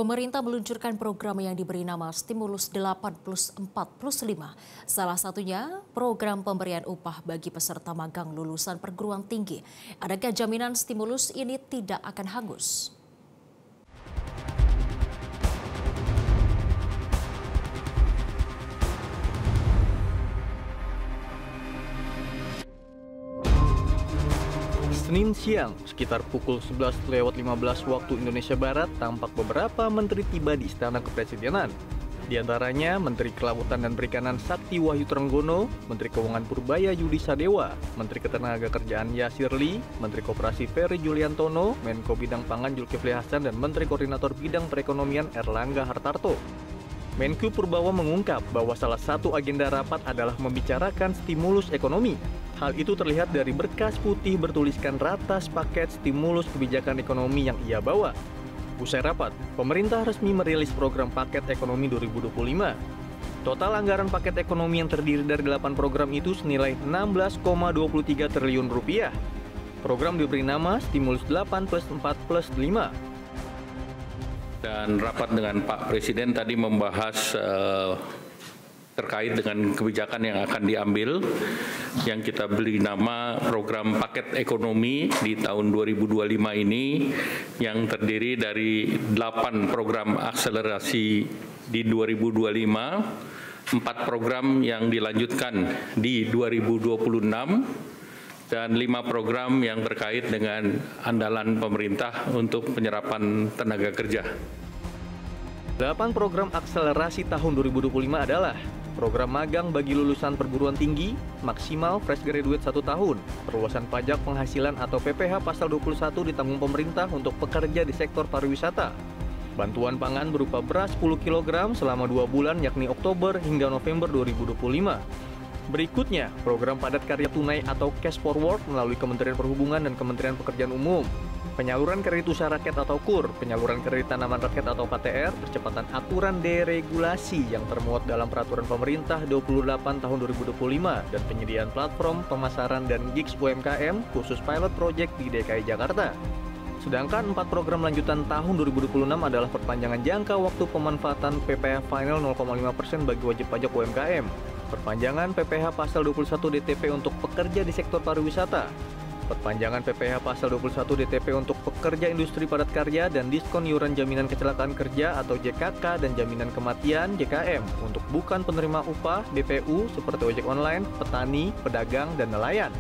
Pemerintah meluncurkan program yang diberi nama Stimulus 8+4+5. Salah satunya program pemberian upah bagi peserta magang lulusan perguruan tinggi. Adakah jaminan stimulus ini tidak akan hangus? Senin siang, sekitar pukul 11:15 waktu Indonesia Barat, tampak beberapa menteri tiba di Istana Kepresidenan. Di antaranya Menteri Kelautan dan Perikanan Sakti Wahyu Trenggono, Menteri Keuangan Purbaya Yudi Sadewa, Menteri Ketenagakerjaan Yasir Ly, Menteri Koperasi Ferry Juliantono, Menko Bidang Pangan Zulkifli Hasan, dan Menteri Koordinator Bidang Perekonomian Erlangga Hartarto. Menko Purbawa mengungkap bahwa salah satu agenda rapat adalah membicarakan stimulus ekonomi. Hal itu terlihat dari berkas putih bertuliskan ratas paket stimulus kebijakan ekonomi yang ia bawa. Usai rapat, pemerintah resmi merilis program paket ekonomi 2025. Total anggaran paket ekonomi yang terdiri dari 8 program itu senilai 16,23 triliun rupiah. Program diberi nama Stimulus 8+4+5. Dan rapat dengan Pak Presiden tadi membahas terkait dengan kebijakan yang akan diambil, yang kita beri nama program paket ekonomi di tahun 2025 ini, yang terdiri dari 8 program akselerasi di 2025, 4 program yang dilanjutkan di 2026, dan 5 program yang terkait dengan andalan pemerintah untuk penyerapan tenaga kerja. 8 program akselerasi tahun 2025 adalah program magang bagi lulusan perguruan tinggi, maksimal fresh graduate 1 tahun, perluasan pajak penghasilan atau PPh pasal 21 ditanggung pemerintah untuk pekerja di sektor pariwisata, bantuan pangan berupa beras 10 kg selama 2 bulan yakni Oktober hingga November 2025. Berikutnya, program padat karya tunai atau cash forward melalui Kementerian Perhubungan dan Kementerian Pekerjaan Umum. Penyaluran kredit usaha rakyat atau KUR, penyaluran kredit tanaman rakyat atau KTR, percepatan aturan deregulasi yang termuat dalam Peraturan Pemerintah 28 tahun 2025, dan penyediaan platform pemasaran dan gigs UMKM khusus pilot project di DKI Jakarta. Sedangkan 4 program lanjutan tahun 2026 adalah perpanjangan jangka waktu pemanfaatan PPh final 0,5% bagi wajib pajak UMKM, perpanjangan PPh pasal 21 DTP untuk pekerja di sektor pariwisata, perpanjangan PPh pasal 21 DTP untuk pekerja industri padat karya, dan diskon iuran jaminan kecelakaan kerja atau JKK dan jaminan kematian JKM untuk bukan penerima upah BPU seperti ojek online, petani, pedagang, dan nelayan.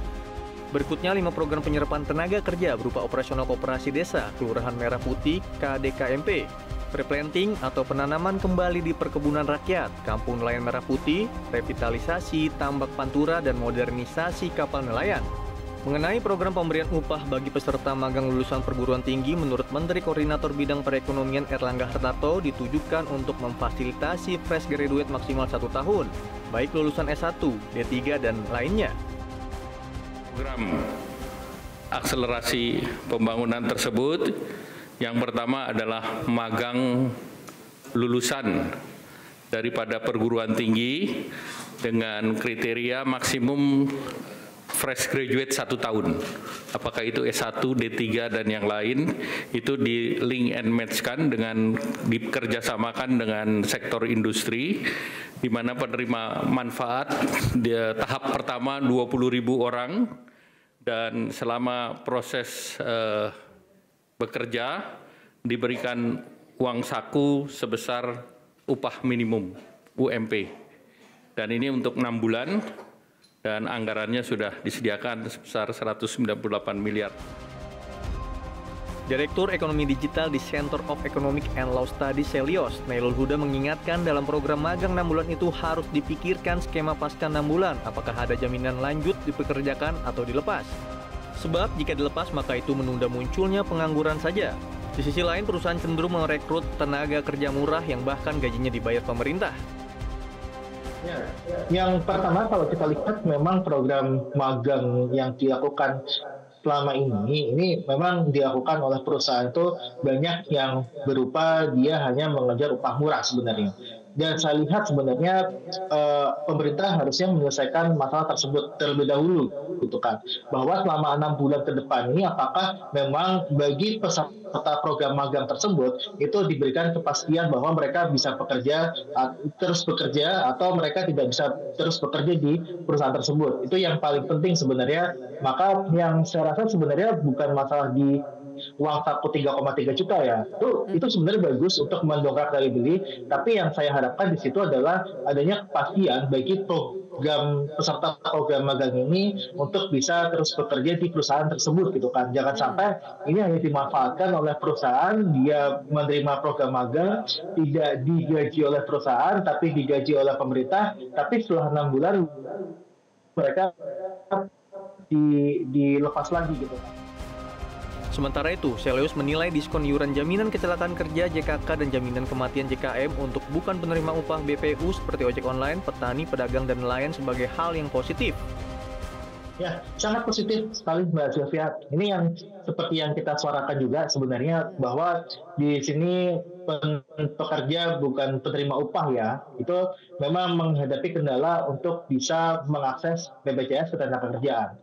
Berikutnya 5 program penyerapan tenaga kerja berupa operasional koperasi desa, Kelurahan Merah Putih, KDKMP, replanting atau penanaman kembali di perkebunan rakyat, Kampung Nelayan Merah Putih, revitalisasi tambak pantura, dan modernisasi kapal nelayan. Mengenai program pemberian upah bagi peserta magang lulusan perguruan tinggi, menurut Menteri Koordinator Bidang Perekonomian Erlangga Hartarto, ditujukan untuk memfasilitasi fresh graduate maksimal 1 tahun, baik lulusan S1, D3, dan lainnya. Program akselerasi pembangunan tersebut, yang pertama adalah magang lulusan daripada perguruan tinggi dengan kriteria maksimum fresh graduate 1 tahun. Apakah itu S1, D3, dan yang lain, itu di link and match-kan dengan dikerjasamakan dengan sektor industri, di mana penerima manfaat di tahap pertama 20.000 orang, dan selama proses bekerja diberikan uang saku sebesar upah minimum UMP. Dan ini untuk 6 bulan. Dan anggarannya sudah disediakan sebesar 198 miliar. Direktur Ekonomi Digital di Center of Economic and Law Studies Selios, Nailul Huda, mengingatkan dalam program magang 6 bulan itu harus dipikirkan skema pasca 6 bulan, apakah ada jaminan lanjut dipekerjakan atau dilepas. Sebab jika dilepas maka itu menunda munculnya pengangguran saja. Di sisi lain, perusahaan cenderung merekrut tenaga kerja murah yang bahkan gajinya dibayar pemerintah. Ya, yang pertama kalau kita lihat memang program magang yang dilakukan selama ini memang dilakukan oleh perusahaan itu banyak yang berupa dia hanya mengejar upah murah sebenarnya. Dan saya lihat sebenarnya pemerintah harusnya menyelesaikan masalah tersebut terlebih dahulu, gitu kan. Bahwa selama 6 bulan ke depan ini, apakah memang bagi peserta program magang tersebut itu diberikan kepastian bahwa mereka bisa terus bekerja, atau mereka tidak bisa terus bekerja di perusahaan tersebut. Itu yang paling penting sebenarnya. Maka yang saya rasa sebenarnya bukan masalah di uang saku 3,3 juta ya, itu sebenarnya bagus untuk mendongkrak daya beli, tapi yang saya harapkan di situ adalah adanya kepastian bagi peserta program magang ini untuk bisa terus bekerja di perusahaan tersebut, gitu kan. Jangan sampai ini hanya dimanfaatkan oleh perusahaan, dia menerima program magang tidak digaji oleh perusahaan tapi digaji oleh pemerintah, tapi setelah 6 bulan mereka dilepas lagi, gitu kan. Sementara itu, Selyus menilai diskon iuran jaminan kecelakaan kerja JKK dan jaminan kematian JKM untuk bukan penerima upah BPU seperti ojek online, petani, pedagang, dan nelayan sebagai hal yang positif. Ya, sangat positif sekali Mbak Sylvia. Ini yang seperti yang kita suarakan juga sebenarnya, bahwa di sini pekerja bukan penerima upah ya, itu memang menghadapi kendala untuk bisa mengakses BPJS Ketenagakerjaan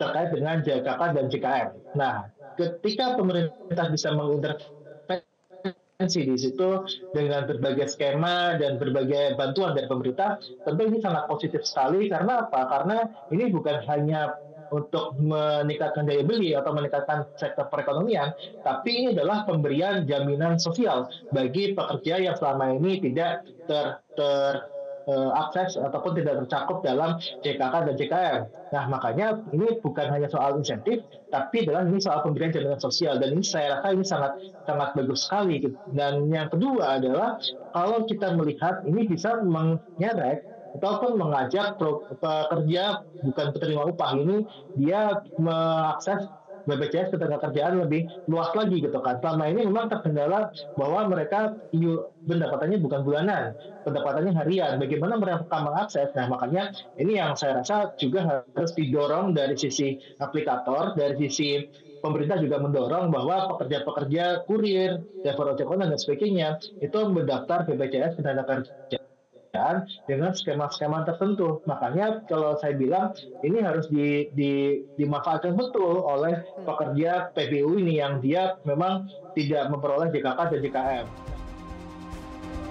terkait dengan JKK dan JKM. Nah, ketika pemerintah bisa mengintervensi di situ dengan berbagai skema dan berbagai bantuan dari pemerintah, tentu ini sangat positif sekali. Karena apa? Karena ini bukan hanya untuk meningkatkan daya beli atau meningkatkan sektor perekonomian, tapi ini adalah pemberian jaminan sosial bagi pekerja yang selama ini tidak akses ataupun tidak tercakup dalam JKK dan JKM. Nah, makanya ini bukan hanya soal insentif, tapi adalah ini soal pemberian jaminan sosial, dan ini saya rasa ini sangat bagus sekali. Dan yang kedua adalah kalau kita melihat ini bisa mengerek ataupun mengajak pekerja bukan penerima upah ini dia mengakses BPJS Ketenagakerjaan lebih luas lagi, gitu kan. Selama ini memang terkendala bahwa mereka pendapatannya bukan bulanan, pendapatannya harian. Bagaimana mereka mengakses? Nah, makanya ini yang saya rasa juga harus didorong dari sisi aplikator, dari sisi pemerintah juga mendorong bahwa pekerja-pekerja kurir, driver ojek online dan sebagainya itu mendaftar BPJS Ketenagakerjaan dengan skema-skema tertentu. Makanya kalau saya bilang ini harus dimanfaatkan betul oleh pekerja PBU ini yang dia memang tidak memperoleh JKK dan JKM.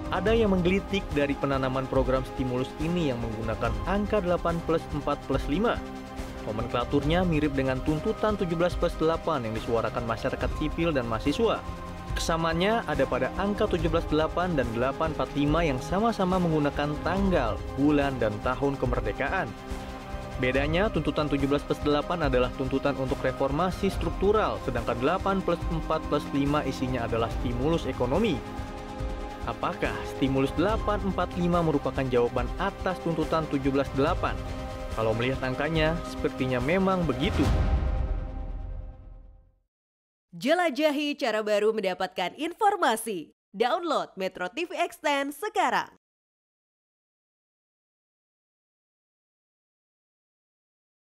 Ada yang menggelitik dari penanaman program stimulus ini yang menggunakan angka 8+4+5. Nomenklaturnya mirip dengan tuntutan 17+8 yang disuarakan masyarakat sipil dan mahasiswa. Kesamaannya ada pada angka 17.8 dan 845 yang sama-sama menggunakan tanggal, bulan, dan tahun kemerdekaan. Bedanya, tuntutan 17+8 adalah tuntutan untuk reformasi struktural, sedangkan 8+4+5 isinya adalah stimulus ekonomi. Apakah stimulus 845 merupakan jawaban atas tuntutan 17.8? Kalau melihat angkanya, sepertinya memang begitu. Jelajahi cara baru mendapatkan informasi. Download Metro TV Extend sekarang.